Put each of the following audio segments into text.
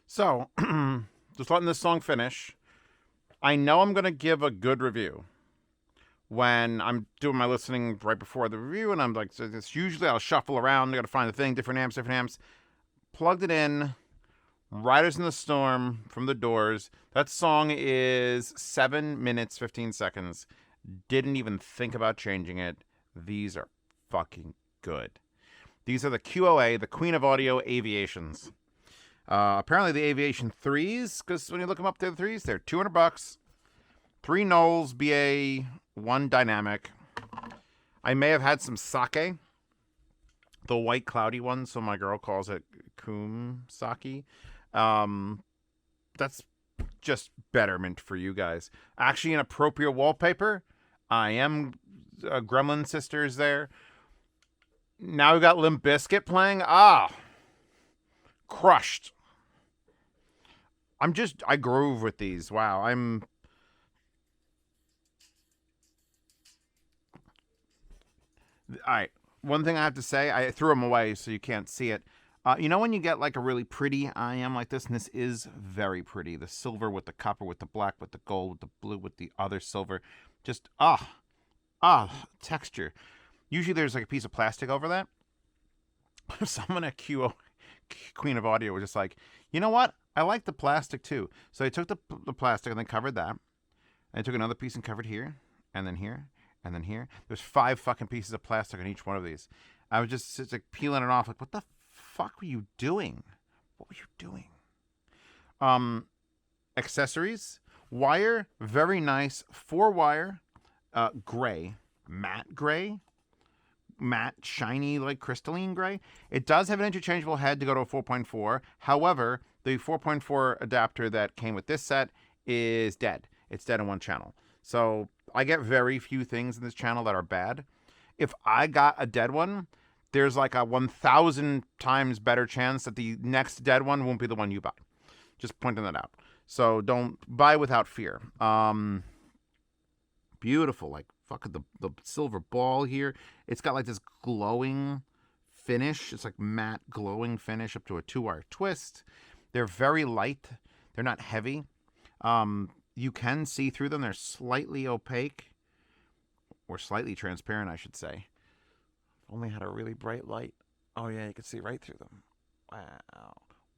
So, just letting this song finish. I know I'm going to give a good review when I'm doing my listening right before the review, and I'm like, so this, usually I'll shuffle around. I got to find the thing, different amps, different amps. Plugged it in. Riders in the Storm from The Doors. That song is 7 minutes, 15 seconds. Didn't even think about changing it. These are fucking good. These are the QoA, the Queen of Audio Aviations. Apparently the Aviation 3s, because when you look them up, they're the 3s. They're $200. 3 Knowles BA, 1 Dynamic. I may have had some sake, the white cloudy one, so my girl calls it Kum sake. That's just betterment for you guys. Actually, an appropriate wallpaper. IEM Gremlin Sisters there. Now we got Limp Bizkit playing. Crushed. I groove with these. Wow, all right. One thing I have to say, I threw them away so you can't see it. You know when you get like a really pretty IM like this, and this is very pretty. The silver with the copper, with the black, with the gold, with the blue, with the other silver. Just, texture. Usually there's like a piece of plastic over that. Someone at Queen of Audio was just like, you know what? I like the plastic too. So they took the plastic and they covered that. And they took another piece and covered here, and then here, and then here. There's 5 fucking pieces of plastic on each one of these. I was just like peeling it off, like, what the fuck were you doing? What were you doing? Accessories, wire, very nice, 4-wire, gray, matte, shiny, like crystalline gray. It does have an interchangeable head to go to a 4.4. However, the 4.4 adapter that came with this set is dead. It's dead in one channel. So I get very few things in this channel that are bad. If I got a dead one, there's like a 1,000 times better chance that the next dead one won't be the one you buy. Just pointing that out. So don't buy without fear. Beautiful, like fucking the silver ball here. It's got like this glowing finish. It's like matte glowing finish up to a 2-wire twist. They're very light. They're not heavy. You can see through them. They're slightly opaque, or slightly transparent, I should say. Only had a really bright light. Oh yeah, you can see right through them.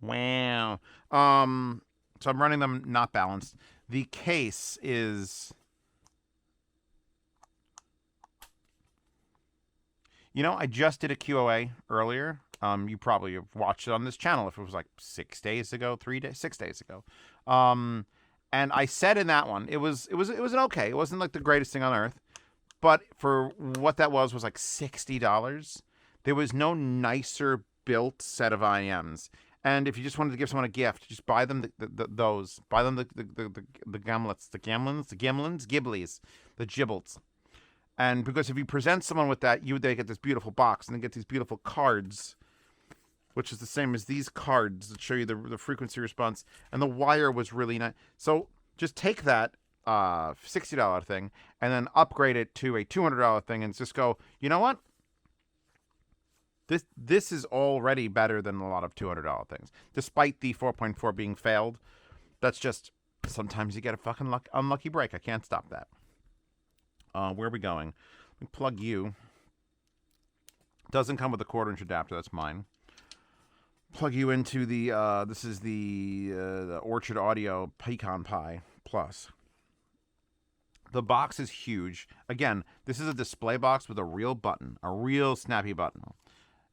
Wow. So I'm running them not balanced. The case is, I just did a QoA earlier. You probably have watched it on this channel if it was like 6 days ago, 6 days ago. And I said in that one, it was an okay. It wasn't like the greatest thing on earth, but for what that was like $60. There was no nicer built set of IEMs. And if you just wanted to give someone a gift, just buy them those. Buy them the gamlets, the giblies, the giblets. And because if you present someone with that, they get this beautiful box, and they get these beautiful cards, which is the same as these cards that show you the frequency response. And the wire was really nice. So just take that $60 thing and then upgrade it to a $200 thing, and just go, you know what? This is already better than a lot of $200 things, despite the 4.4 being failed. That's just, sometimes you get a fucking unlucky break. I can't stop that. Where are we going? Let me plug you. Doesn't come with a 1/4-inch adapter. That's mine. Plug you into the, this is the Orchard Audio Pecan Pie Plus. The box is huge. Again, this is a display box with a real button, a real snappy button.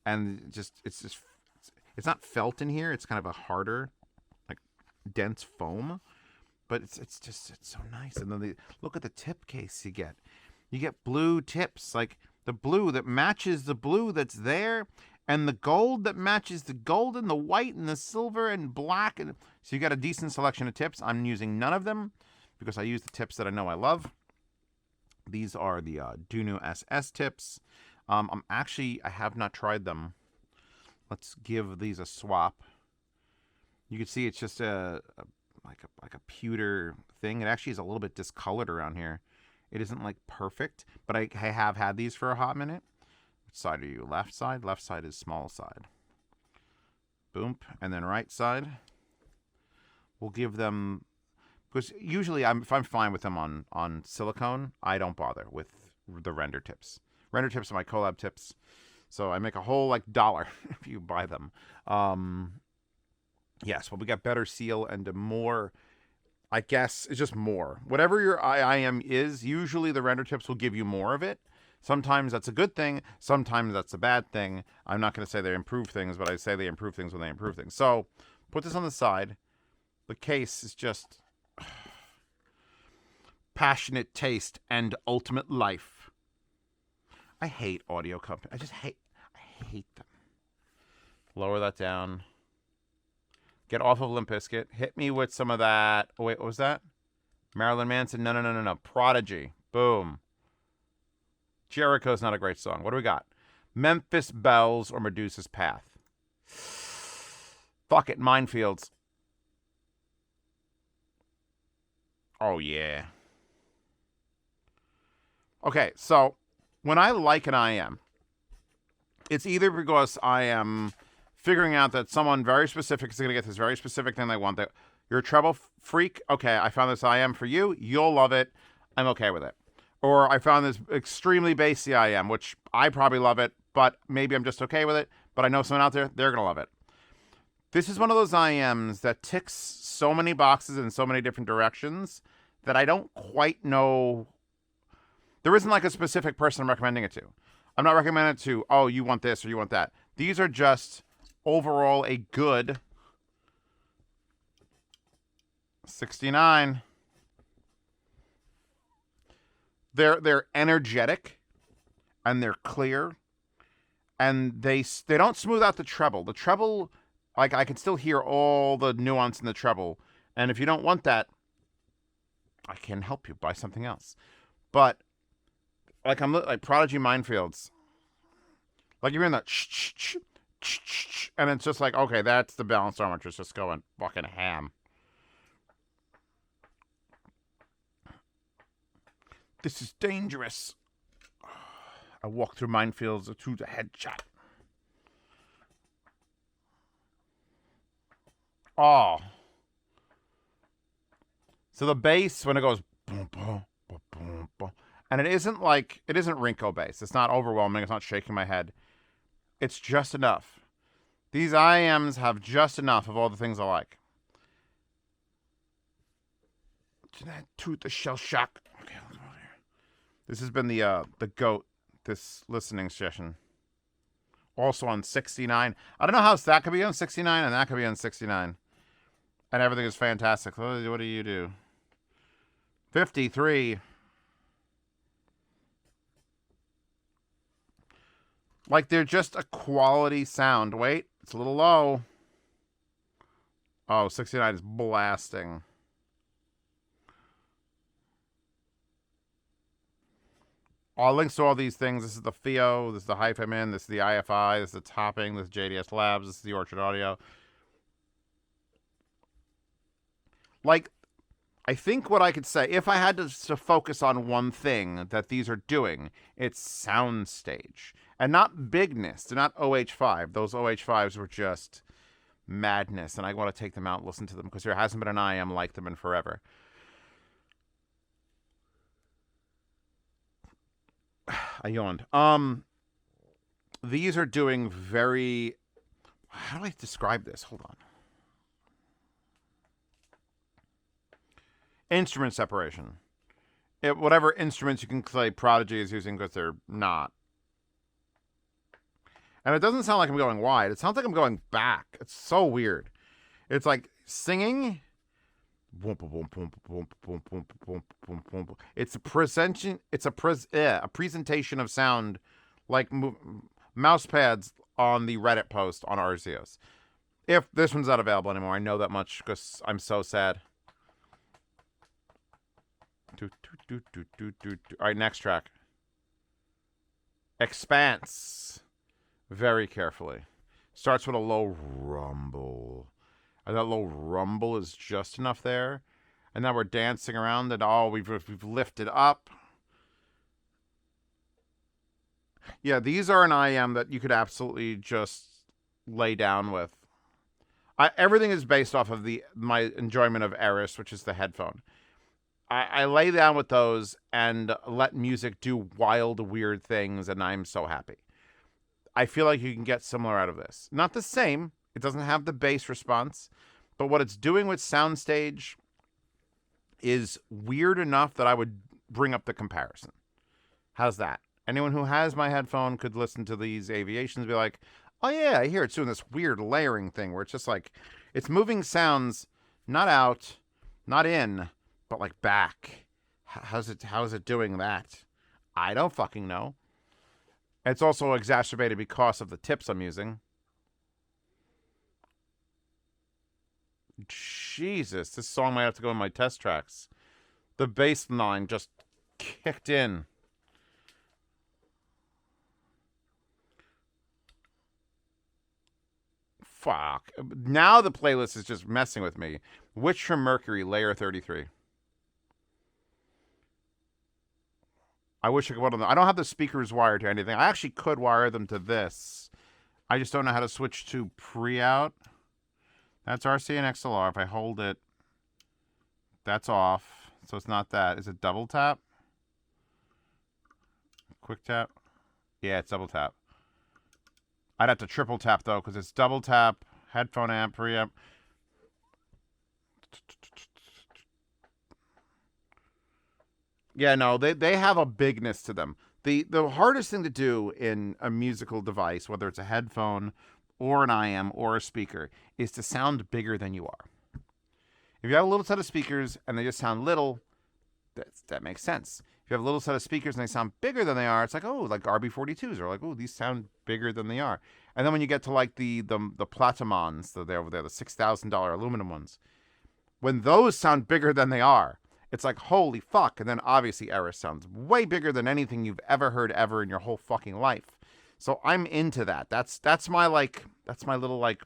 And it's not felt in here. It's kind of a harder, like, dense foam. But it's so nice. And then look at the tip case you get. You get blue tips, like the blue that matches the blue that's there, and the gold that matches the gold, and the white and the silver and black. And so you got a decent selection of tips. I'm using none of them because I use the tips that I know I love. These are the Duno SS tips. I have not tried them. Let's give these a swap. You can see it's just like a pewter thing. It actually is a little bit discolored around here. It isn't like perfect, but I have had these for a hot minute. Which side are you? Left side? Left side is small side. Boom. And then right side. we'll give them, because usually if I'm fine with them on silicone, I don't bother with the render tips. Render tips are my collab tips. So I make a whole like $1 if you buy them. Yes, but we got better seal and a more, I guess it's just more. Whatever your IEM is, usually the render tips will give you more of it. Sometimes that's a good thing. Sometimes that's a bad thing. I'm not going to say they improve things, but I say they improve things when they improve things. So put this on the side. The case is just passionate taste and ultimate life. I hate audio company. I hate them. Lower that down. Get off of Limp Bizkit. Hit me with some of that. Oh, wait, what was that? Marilyn Manson? No. Prodigy. Boom. Jericho's not a great song. What do we got? Memphis Bells or Medusa's Path? Fuck it. Minefields. Oh, yeah. Okay, so when I like an IM, it's either because I am figuring out that someone very specific is going to get this very specific thing they want. That you're a treble freak. Okay, I found this IM for you. You'll love it. I'm okay with it. Or I found this extremely bassy IM, which I probably love it, but maybe I'm just okay with it. But I know someone out there, they're going to love it. This is one of those IMs that ticks so many boxes in so many different directions that I don't quite know. There isn't like a specific person I'm recommending it to. I'm not recommending it to, oh, you want this or you want that. These are just overall a good 69. They're energetic and they're clear and they don't smooth out the treble. The treble, like I can still hear all the nuance in the treble. And if you don't want that, I can help you buy something else. But like I'm like Prodigy Minefields. Like you're in that and it's just like, okay, that's the balanced armature just going fucking ham. This is dangerous. I walk through minefields to the headshot. Oh. So the bass, when it goes boom, boom, boom, boom, boom, and it isn't Rinko bass. It's not overwhelming. It's not shaking my head. It's just enough. These IEMs have just enough of all the things I like. To the shell shock. Okay, let's go here. This has been the GOAT, this listening session. Also on 69. I don't know how that could be on 69 and that could be on 69. And everything is fantastic. What do you do? 53. Like they're just a quality sound. Wait, it's a little low. Oh, 69 is blasting. All links to all these things. This is the FIO, this is the HiFiMin, this is the IFI, this is the Topping, this is JDS Labs, this is the Orchard Audio. Like, I think what I could say, if I had to focus on one thing that these are doing, it's soundstage. And not bigness. They're not OH5. Those OH5s were just madness, and I want to take them out and listen to them because there hasn't been an IM like them in forever. I yawned. These are doing very... How do I describe this? Hold on. Instrument separation. Whatever instruments you can say Prodigy is using because they're not. And it doesn't sound like I'm going wide. It sounds like I'm going back. It's so weird. It's like singing. It's a presentation. It's a presentation of sound, like mouse pads on the Reddit post on Arceus. If this one's not available anymore, I know that much because I'm so sad. All right, next track. Expanse. Very carefully. Starts with a low rumble. And that low rumble is just enough there. And now we're dancing around it. Oh, we've lifted up. Yeah, these are an IM that you could absolutely just lay down with. Everything is based off of my enjoyment of Eris, which is the headphone. I lay down with those and let music do wild, weird things, and I'm so happy. I feel like you can get similar out of this. Not the same. It doesn't have the bass response, but what it's doing with Soundstage is weird enough that I would bring up the comparison. How's that? Anyone who has my headphone could listen to these Aviations and be like, oh yeah, I hear it's doing this weird layering thing where it's just like, it's moving sounds not out, not in, but like back. How's it doing that? I don't fucking know. It's also exacerbated because of the tips I'm using. Jesus, this song might have to go in my test tracks. The bass line just kicked in. Fuck. Now the playlist is just messing with me. Witch from Mercury, Layer 33. I wish I could put on them. I don't have the speakers wired to anything. I actually could wire them to this. I just don't know how to switch to pre-out. That's RC and XLR. If I hold it, that's off. So it's not that. Is it double tap? Quick tap? Yeah, it's double tap. I'd have to triple tap, though, because it's double tap, headphone amp, preamp. Yeah, no, they have a bigness to them. The hardest thing to do in a musical device, whether it's a headphone or an IEM or a speaker, is to sound bigger than you are. If you have a little set of speakers and they just sound little, that makes sense. If you have a little set of speakers and they sound bigger than they are, it's like, oh, like RB42s are like, oh, these sound bigger than they are. And then when you get to like the Platimons, they're over there, the $6,000 aluminum ones, when those sound bigger than they are, it's like, holy fuck. And then obviously Eris sounds way bigger than anything you've ever heard ever in your whole fucking life. So I'm into that. That's my little like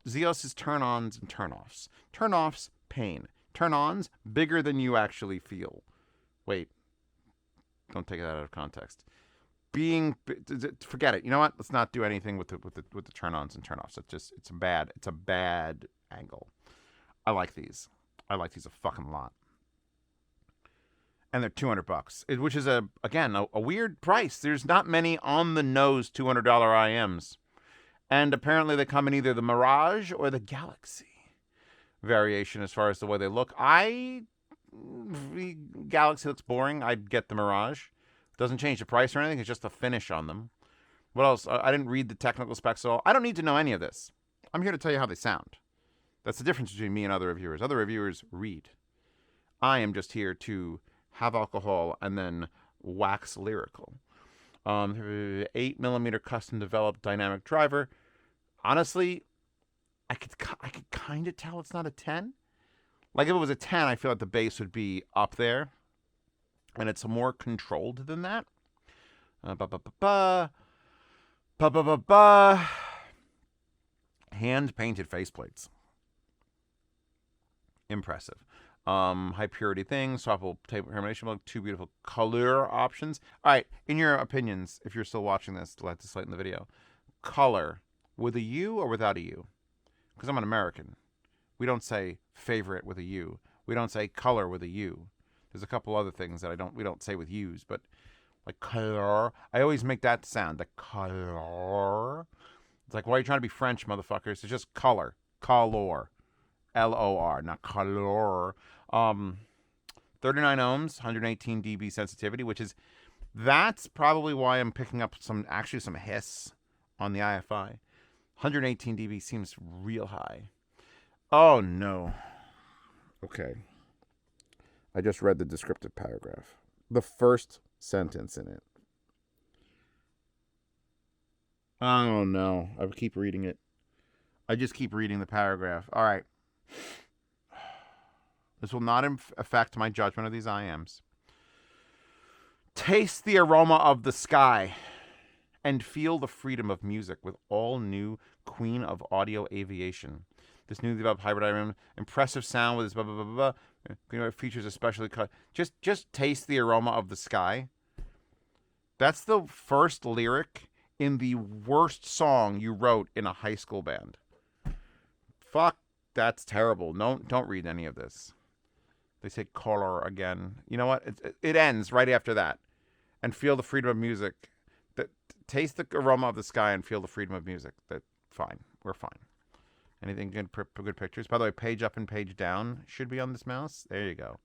Zeos's turn-ons and turn-offs. Turn-offs, pain. Turn-ons, bigger than you actually feel. Wait. Don't take that out of context. Forget it. You know what? Let's not do anything with the turn-ons and turn-offs. It's a bad angle. I like these. I like these a fucking lot. And they're $200, which is a weird price. There's not many on the nose $200 IEMs, and apparently they come in either the Mirage or the Galaxy variation as far as the way they look. Galaxy looks boring. I'd get the Mirage. Doesn't change the price or anything. It's just the finish on them. What else? I didn't read the technical specs at all. I don't need to know any of this. I'm here to tell you how they sound. That's the difference between me and other reviewers. Other reviewers read. I am just here to have alcohol and then wax lyrical. 8mm custom developed dynamic driver. Honestly, I could kind of tell it's not a 10. Like if it was a 10, I feel like the bass would be up there, and it's more controlled than that. Hand painted faceplates. Impressive. High purity things, swappable tape termination mode, 2 beautiful color options. All right, in your opinions, if you're still watching this, late in the video, color with a U or without a U? Because I'm an American. We don't say favorite with a U. We don't say color with a U. There's a couple other things that we don't say with U's, but like color. I always make that sound, the color. It's like, why are you trying to be French, motherfuckers? It's just color. Color. L-O-R, not color. 39 ohms, 118 dB sensitivity, that's probably why I'm picking up some hiss on the IFI. 118 dB seems real high. Oh, no. Okay. I just read the descriptive paragraph. The first sentence in it. Oh, no. I keep reading it. I just keep reading the paragraph. All right. This will not affect my judgment of these IEMs. Taste the aroma of the sky and feel the freedom of music with all new Queen of Audio Aviation. This newly developed hybrid IEM, impressive sound with its blah, blah, blah, blah, blah. Features especially cut. Just taste the aroma of the sky. That's the first lyric in the worst song you wrote in a high school band. Fuck, that's terrible. No, don't read any of this. They say color again. You know what? It ends right after that. And feel the freedom of music. Taste the aroma of the sky and feel the freedom of music. That fine. We're fine. Anything good? Good pictures. By the way, page up and page down should be on this mouse. There you go.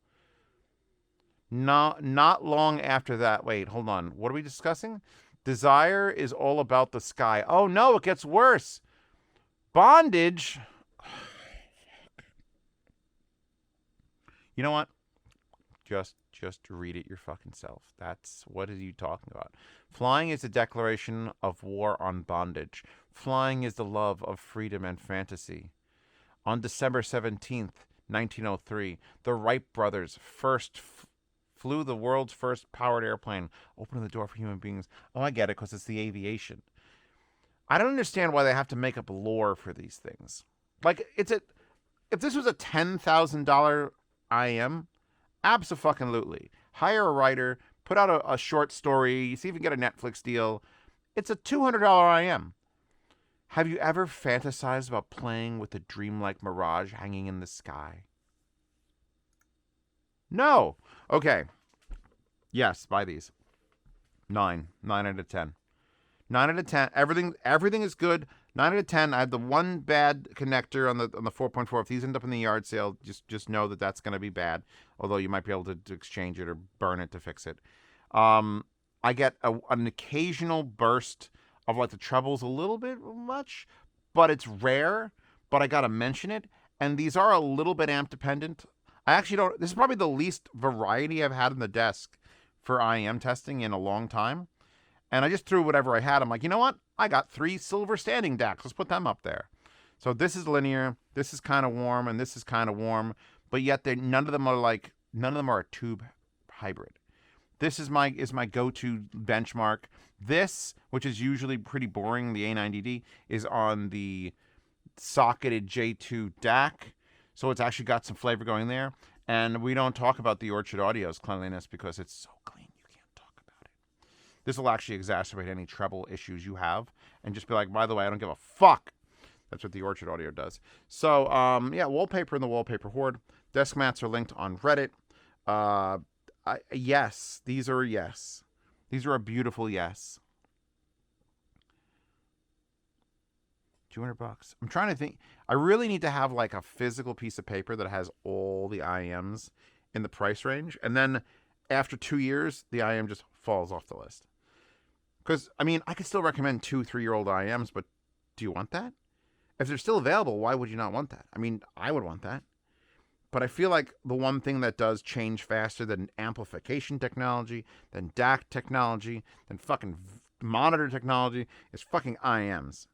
Not long after that. Wait, hold on. What are we discussing? Desire is all about the sky. Oh no, it gets worse. Bondage. You know what? Just read it your fucking self. That's what are you talking about? Flying is a declaration of war on bondage. Flying is the love of freedom and fantasy. On December 17th, 1903, the Wright brothers flew the world's first powered airplane, opening the door for human beings. Oh, I get it, because it's the aviation. I don't understand why they have to make up lore for these things. Like, if this was a $10,000 IEM, abso-fucking-lutely. Hire a writer, put out a short story, see if you can get a Netflix deal. It's a $200 IEM. Have you ever fantasized about playing with a dreamlike mirage hanging in the sky? No. Okay. Yes, buy these. 9 out of 10. 9 out of 10. Everything is good. 9 out of 10. I had the one bad connector on the 4.4. If these end up in the yard sale, just know that that's going to be bad. Although you might be able to exchange it or burn it to fix it. I get an occasional burst of like the treble's a little bit much, but it's rare. But I got to mention it. And these are a little bit amp dependent. I actually don't. This is probably the least variety I've had on the desk for IEM testing in a long time. And I just threw whatever I had. I'm like, you know what? I got 3 silver standing DACs. Let's put them up there. So this is linear. This is kind of warm, and this is kind of warm. But yet, none of them are a tube hybrid. This is my go-to benchmark. This, which is usually pretty boring, the A90D, is on the socketed J2 DAC. So it's actually got some flavor going there. And we don't talk about the Orchard Audio's cleanliness because it's so clean you can't talk about it. This will actually exacerbate any treble issues you have and just be like, by the way, I don't give a fuck. That's what the Orchard Audio does. So, yeah, wallpaper in the wallpaper horde. Desk mats are linked on Reddit. Yes, these are a yes. These are a beautiful yes. $200. I'm trying to think. I really need to have like a physical piece of paper that has all the IEMs in the price range. And then after 2 years, the IEM just falls off the list. Because, I mean, I could still recommend 2-3-year-old IEMs, but do you want that? If they're still available, why would you not want that? I mean, I would want that. But I feel like the one thing that does change faster than amplification technology, than DAC technology, than fucking monitor technology is fucking IEMs.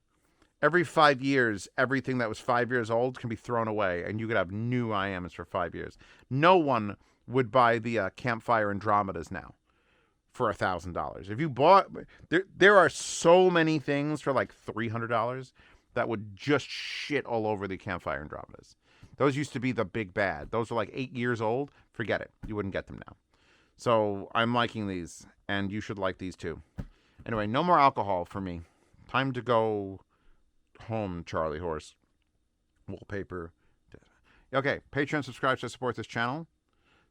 Every 5 years, everything that was 5 years old can be thrown away, and you could have new IEMs for 5 years. No one would buy the Campfire Andromedas now for $1,000. If you bought, there are so many things for like $300 that would just shit all over the Campfire Andromedas. Those used to be the big bad. Those are like 8 years old. Forget it. You wouldn't get them now. So I'm liking these, and you should like these too. Anyway, no more alcohol for me. Time to go home, Charlie Horse. Wallpaper. Okay, Patreon subscribe to support this channel.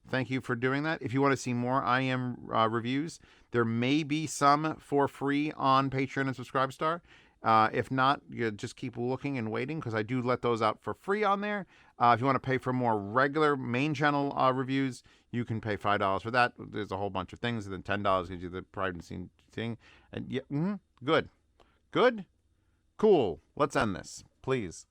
Thank you for doing that. If you want to see more IEM reviews, there may be some for free on Patreon and Subscribestar. If not, you just keep looking and waiting because I do let those out for free on there. If you want to pay for more regular main channel reviews, you can pay $5 for that. There's a whole bunch of things. And then $10 gives you the privacy thing. And yeah, good. Good? Cool. Let's end this, please.